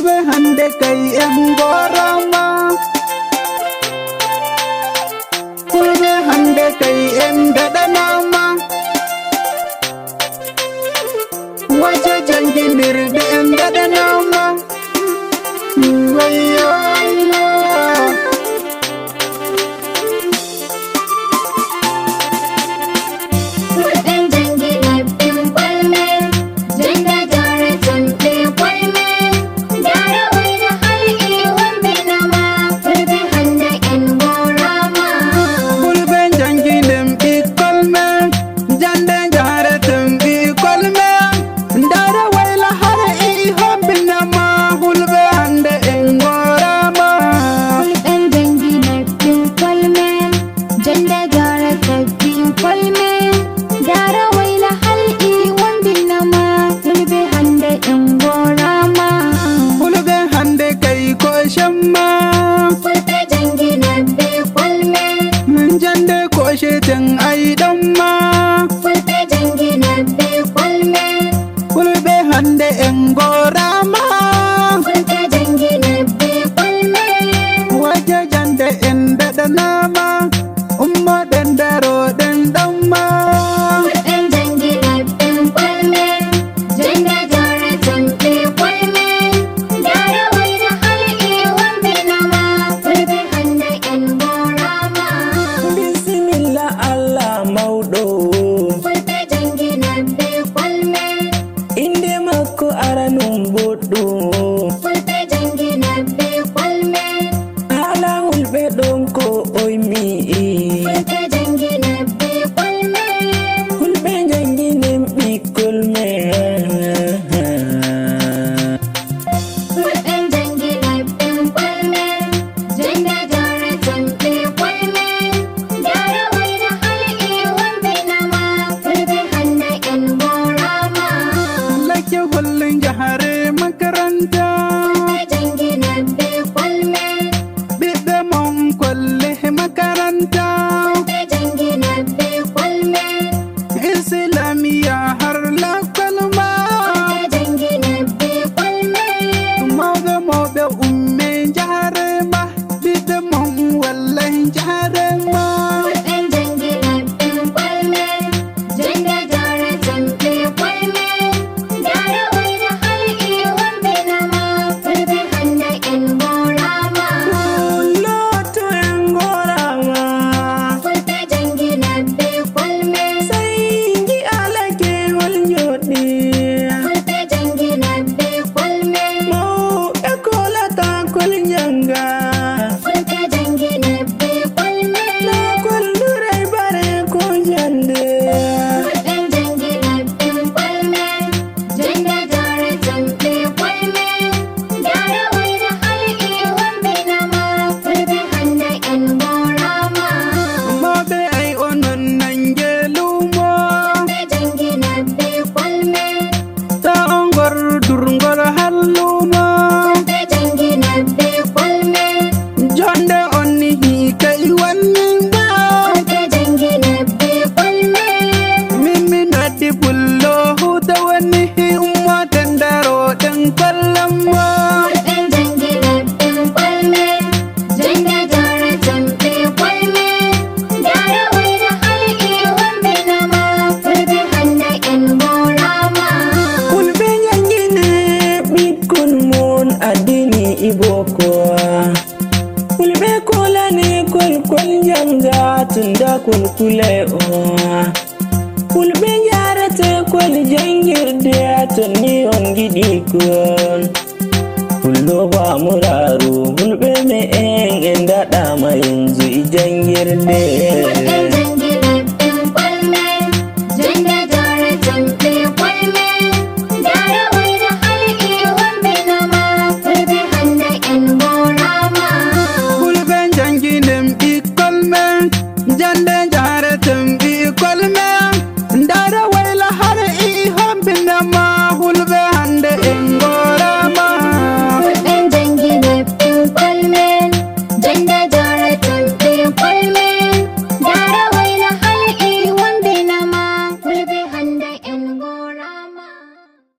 Fulbe hande kai en gorama. Fulbe hande kai en dadanama. Waje janginirde en dadanama. Wayo Shetan ai dan ma Fulbe jangina be kwalme Fulbe hande en gorama Fulbe jangina be kwalme Waje jande en dadanama Umma den daro den damma Fulbe jangina be kwalme Janda jara jambe kwalme Dara waina halki wambe nama Fulbe hande en gorama Bismillah Allah maudo Fulbe jangina be kwalme Inde makko aranum boddo Fulbe jangina be kwalme Ala hulbe don ko oimi Fulbe jangina be kwalme Hulbe janginem bikol me Fulbe jangina be kwalme Janda jara jambe kwalme Dara waina halki wambe nama Fulbe hande en gorama Lake hullun jahare makaranta Fulbe jangina be kwalme Bidda mon kolle makaranta Fulbe jangina be kwalme Islamiya har la kalma Fulbe jangina be kwalme Mauga mauga umme jahare ma Bidda mon wallahi jahare ma Fulbe jangina be kwalme Janda jara jambe kwalme Dara waina halki wambe nama Fulbe hande en gorama Loto engorama Fulbe jangina be kwalme Sayingi alake hol jodi Fulbe jangina be kwalme Mau ekola ta kol janga Fulbe jangina be kwalme Na kol durai bare ko jande Fulbe jangina be kwalme Janda jara jambe kwalme Dara waina halki wambe nama Fulbe hande en gorama Mabe ay onon nangelumo Fulbe jangina be kwalme Ta ongor durngor hallumo Fulbe jangina be kwalme Jonde onni hi kay wanninga Fulbe jangina be kwalme Mimi nadi bullo huta wani hi umma tendaro den kollammo Fulbe jangina be kwalme Janda jara jambe kwalme Dara waina halki wambe nama Fulbe hande en gorama Fulbe jangine bikun mon adini iboko Fulbe kolani kol janga tunda kule o Fulbe jarate kol jangirde tonni on gidi kon Fullo ba muraru fulbe me en dada ma yanzu i jangirde